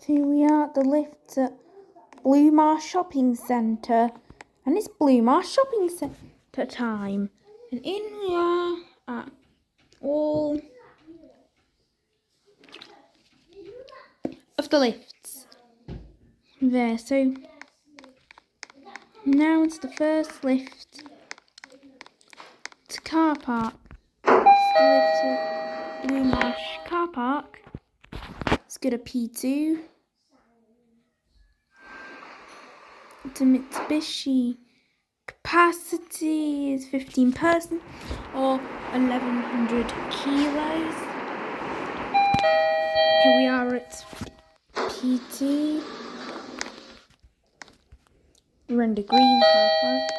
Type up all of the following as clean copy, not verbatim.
Here we are at the lift at Bluemarsh shopping centre, and it's Bluemarsh shopping centre time, and in we are at all of the lifts there. So now it's the first lift to car park. It's the lift to Bluemarsh car park. Let's go to P2. It's a Mitsubishi. Capacity is 15 persons or 1,100 kilos. Here we are at PT. We're in the green car park.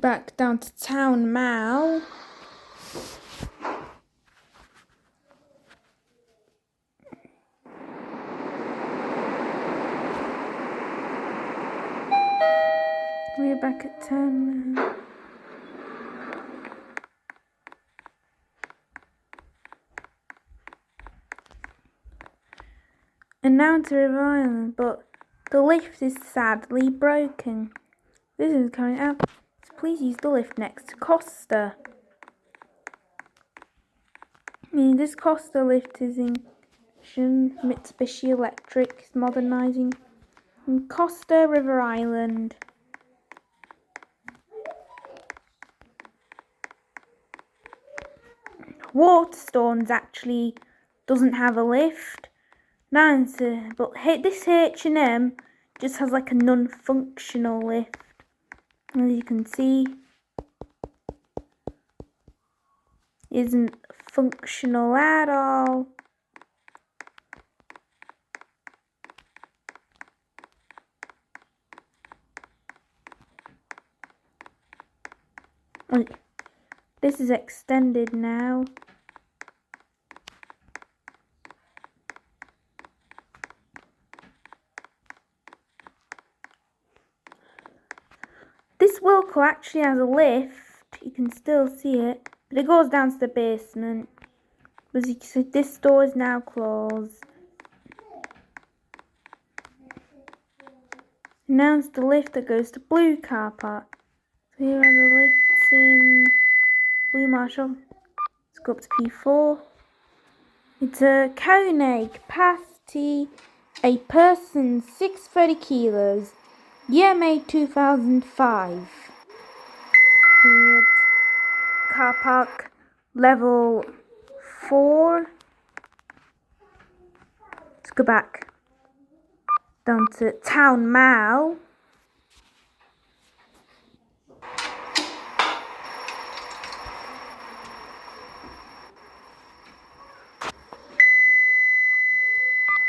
Back down to Town Mall. We're back at Town Mall. And now to River Island, but the lift is sadly broken. This is coming out. So please use the lift next to Costa. This Costa lift is in Mitsubishi Electric, is modernising. And Costa River Island. Waterstones actually doesn't have a lift. But this H&M just has like a non-functional lift. As you can see, isn't functional at all. This is extended now. This Wilco actually has a lift, you can still see it, but it goes down to the basement. As you can see, this door is now closed. And now it's the lift that goes to Blue Car Park. So here are the lifts in Bluemarsh. Let's go up to P4. It's a Kone, capacity 8 persons, 630 kilos. Year made 2005. Car park level 4. Let's go back down to Town Mall.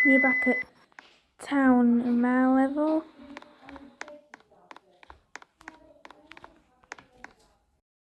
We're back at Town Mall level.